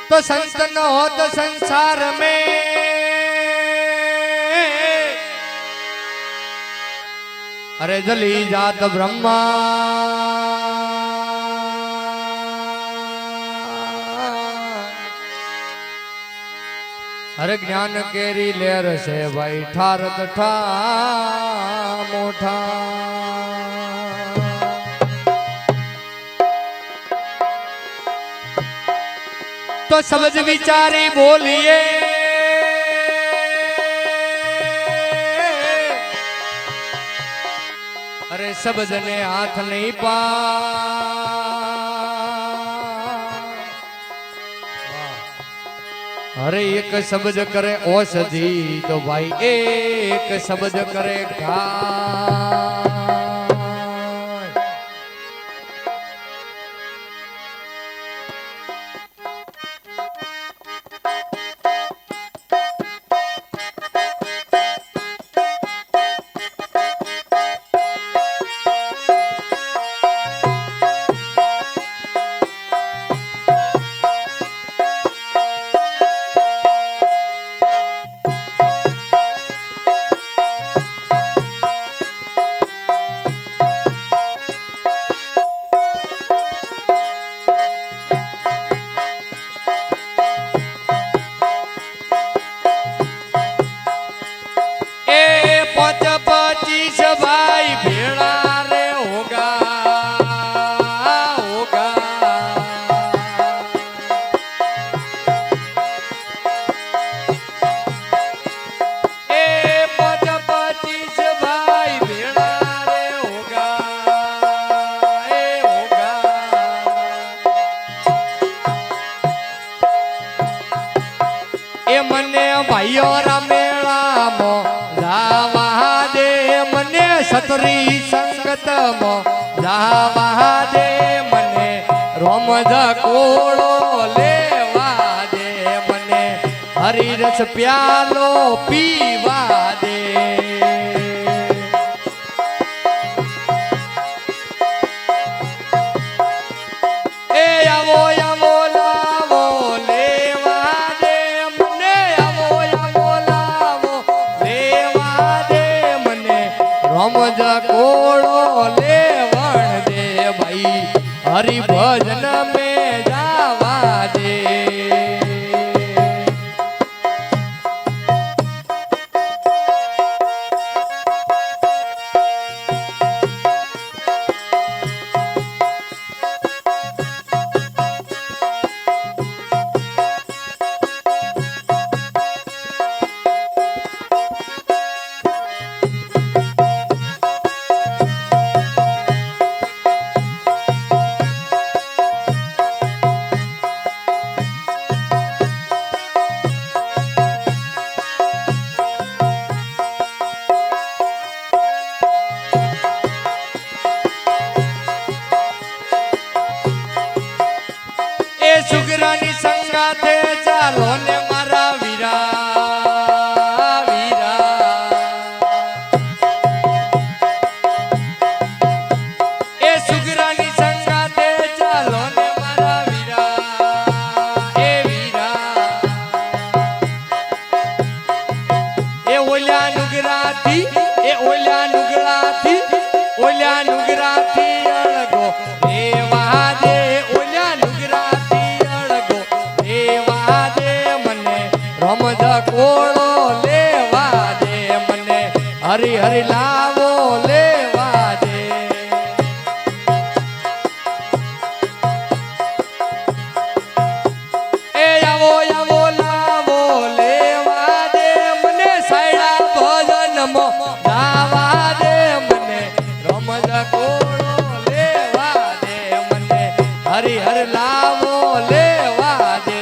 तो संत न हो तो संसार में अरे जली जात ब्रह्मा हर ज्ञान केरी लेर से भाई ठारत ठा मोठा तो समझ विचारी बोलिए अरे सब जने हाथ नहीं पा अरे एक शब्द करे औषधि तो भाई एक शब्द करे घाय भाई भेड़ा रे होगा होगा ए 25 भाई भेड़ा रे होगा ए होगा ए मने भाइयों रा मेला मो जावा दे मने सतरी संगत मो जावा दे मने रोमज कोड़ो लेवा दे मने हरी रस प्यालो पीवा दे ए आवो आवो लावो लेवा दे मने आवो आवो लावो लेवा दे मने रोमज कोड़ो लेवण दे भाई हरि भजन में जावा दे सुगरानी संगाते चालो ने मारा वीरा वीरा ए सुगरानी संगाते चालो ने मारा वीरा ए वीरा ए ओल्या नुगराती अळगो देवा दे ओल्या नुगराती रमज कोड़ो लेवा दे मने हरि हरि लावो लेवा दे ए आवो आवो लावो लेवा दे मने सायड़ा भजन मो गावा दे मने रमज कोड़ो लेवा दे मने हरि हरि लावो लेवा दे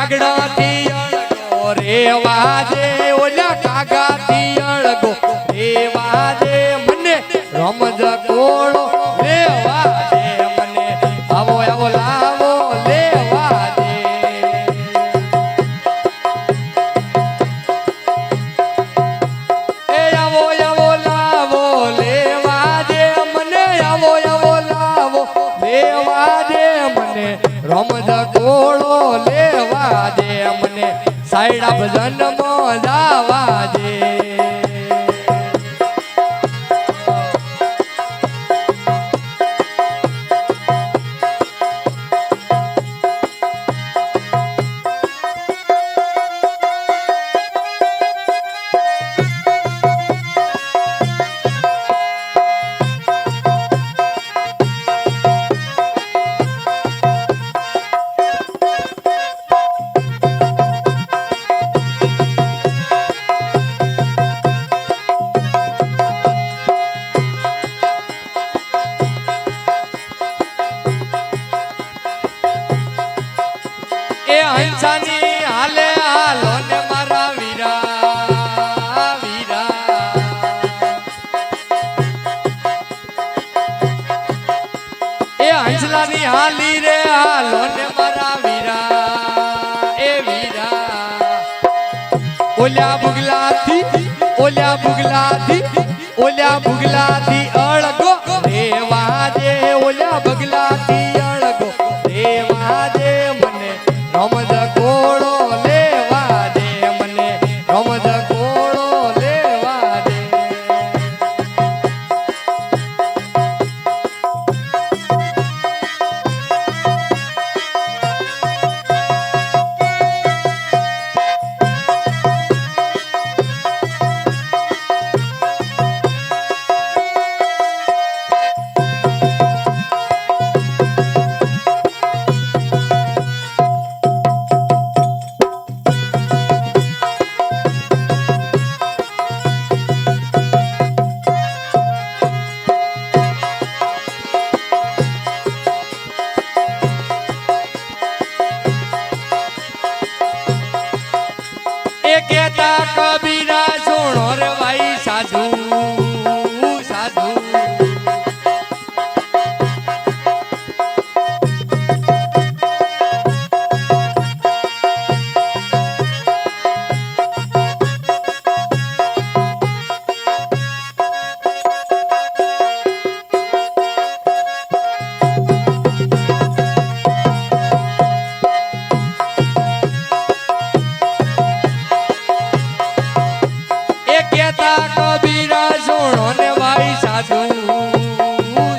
કાગડા થી અળગો રેવા દે ઓલા કાગા થી અળગો રેવા દે મને રમજ કોળો લેવા દે મને આવો આવો લાવો લેવા દે એ આવો આવો લાવો લેવા દે મને આવો આવો લાવો લેવા દે મને રમજ કોળો લેવા દે મને સાયડા ભજન મોજાવા દે હંસાની હાલે હાલો ને મારા વીરા વીરા એ હંસલાની હાલી રે હાલો ને મારા વીરા એ વીરા ઓલ્યા બુગલાથી અળગો રેવા દે ઓલ્યા બગલાથી અળગો રેવા દે મને રમજ કોળો લેવા દે મને રમજ કોળો લેવા દે કેતા કબીરા સુણો રે ભાઈ સાધુ સાધુ કેતા કબીરા સુણો ને ભાઈ સાધુ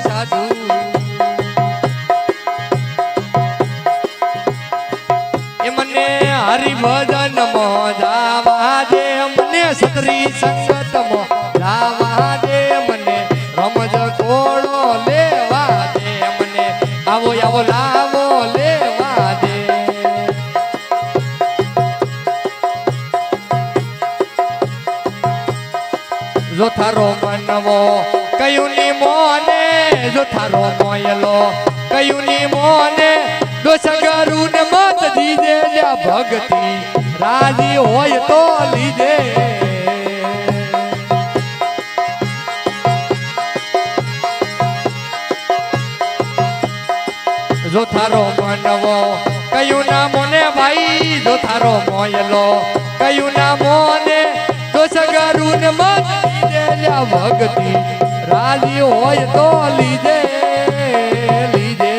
સાધુ એ મને હરિભજન મોજાવા દે મને સતરી સંગત મોજાવા દે મને રમજ કોળો લેવા દે મને આવો આવો લાવો લેવા દે જો થારો મનવો કયું ની મોને જો થારો મોયલો કયું ની મોને દોષગરુ ને મત દીધે લ્યા ભક્તિ રાજી હોય તો લીધે જો થારો મનવો કયું ના મોને ભાઈ જો થારો મોયલો કયું ના મોને દોષગરુ ને મત ભક્તિ રાજી હોય તો લીધે લીધે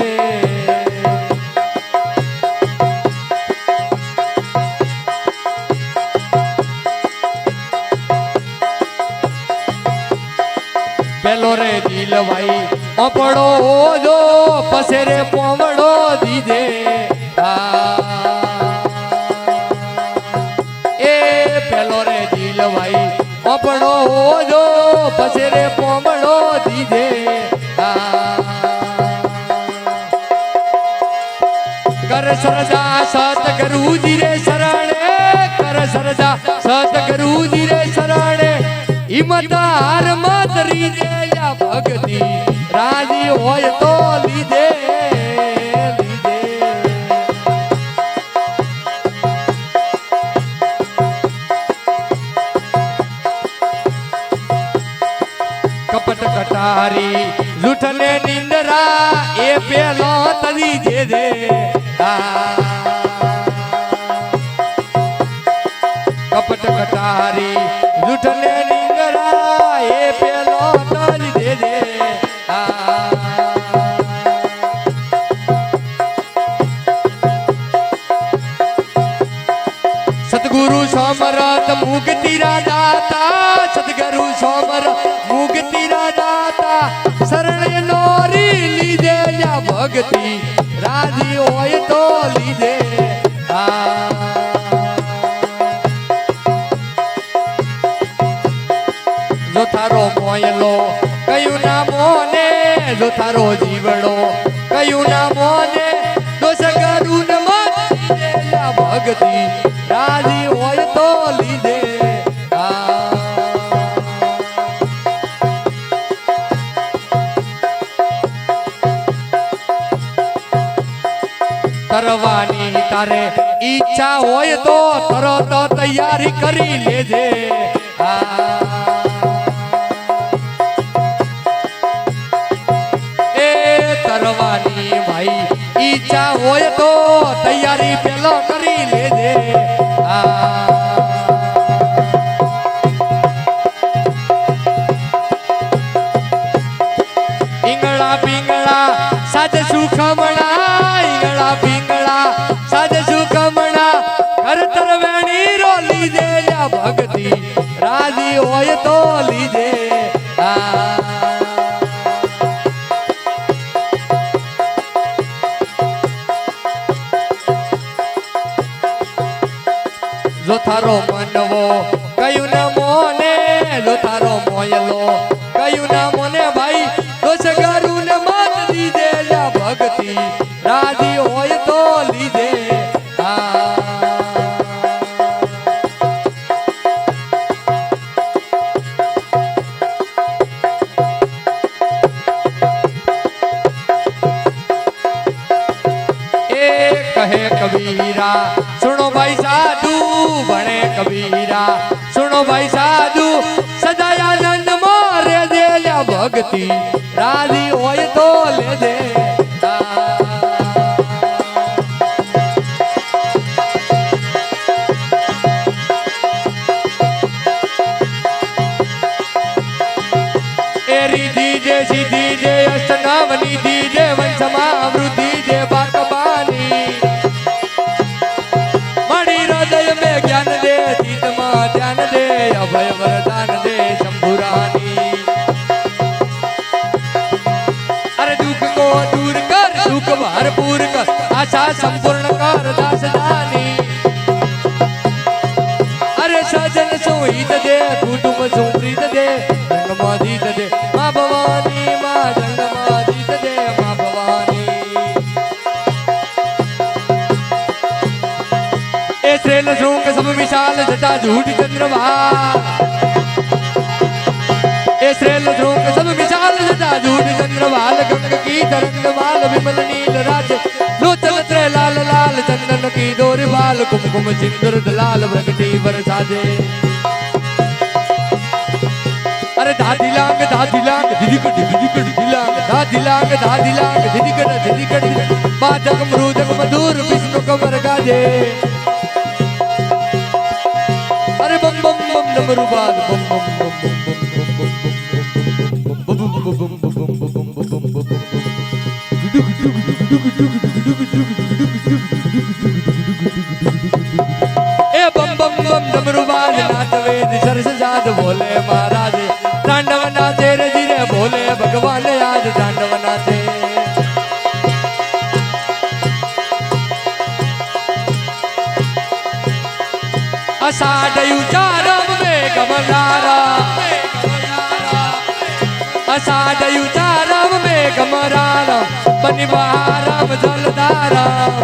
પેલો રે દિલ ભાઈ અપડો ઓજો પસે રે પોવડો દીધે એ પેલો રે દિલ ભાઈ અપડો ઓજો પસે રે પોમડો દીધે કર સરદા સતગુરુજી રે શરણે કર સરદા સતગુરુજી રે શરણે હિંમતાર માતરી દેલા ભક્તિ રાજી હોય તો લીધે લીધે જૂઠને નિંદરા એ પેલો તરી જે દે કપટ કટારી જૂઠને નિંદરા એ પેલો તરી જે દે સદગુરુ સોમરથ મુક્તિ દાતા સદગુરુ સોમરથ મુક્તિ દાતા શરણ નોરી લીધે ભક્તિ રાજી હોય તો લીધે જો થારો મોયલો કયું ના મોને જો થારો જીવડો કયું ના મોને દોષ કરું ન મત ભક્તિ રાજી હોય તો લીધે તરવાની તારે ઈચ્છા હોય તો તરત તૈયારી કરી લેજે એ તરવાની ભાઈ ઈચ્છા હોય તો તૈયારી પેલો કરી લેજે ઈંગળા પિંગળા સાજ સુખમણા ઈંગળા પિંગળા સાજ સુખમણા ઘર તરવેણી રો લીધે ભક્તિ રાજી હોય તો લીધે જો થારો મનવો કયું ના મોને જો થારો મોયલો કયું ના મોને ભાઈ દોષ કરું ને મત દીધે ભક્તિ રાજી હોય તો લીધે કહે કબીરા સુનો ભાઈ સાધુ ભણે કબીરા સુનો ભાઈ સાધુ સદાયાનંદ મારે દે ભક્તિ રાજી હોય તો લે દે એ રીધી જે સીધી જે અષ્ટનામ નિધિ જે વંશમાં વૃદ્ધિ જે બાકબાની જ્ઞાન દે ચિત્તમાં ધ્યાન દે અભય વરદાન દે શંભુરાની અરે દુઃખ કો દૂર કર સુખ ભરપૂર કર આશા સંપૂર્ણ કર દાસદાની અરે સજન સુહિત દે કુટુંબ સુપ્રીત દે જંગમાં જીત દે મા ભવાની મા જંગમાં જીત દે મા ભવાની એ શ્રેલ શૃંગ સબ વિશાલ જટા झूठी चंद्रभाल ए श्रेल शृंग सब विशाल जटा झूठी चंद्रभाल गंग की तरंग माल विमल नील राज लोचन त्रय लाल लाल चंदन की डोर बाल कुमकुम सिंदूर दलाल प्रगति बरसा दे अरे दादी लांग दिदिकड़ दादी लांग दिदिकड़ बाजक मृदक मधुर विष्णु कमर गाजे अरे बम बम बम डमरू बाल बम बम बम ए बम बम बम डमरू बाल नाच वेद सरस जात बोले महाराज तांडव नाचे रे जिरे बोले भगवान आज तांडव नाचे अषाढ़ उचारम में गमरारा अषाढ़ उचारम में गमरारम बनिवारम जलधारम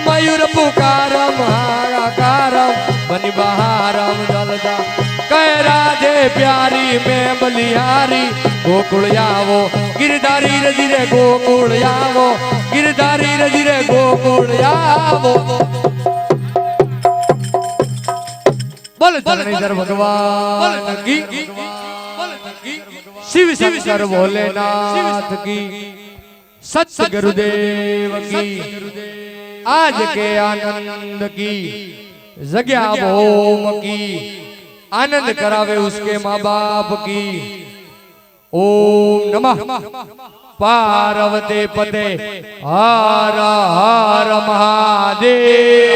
मयूर पुकारम हाहाकारम बनिवारम जलदा कह राजे प्यारी में बलिहारी गोकुल आवो गिरधारी रजिरे गोकुल आवो गिरधारी रजिरे गोकुल आवो बोल धरणीधर भगवान की शिव शंकर भोलेनाथ की सत्य गुरुदेव की आज के आनंद की जग्या भौम की आनंद करावे उसके माँ बाप की। ओम नमः पार्वती पते हर हर महादेव।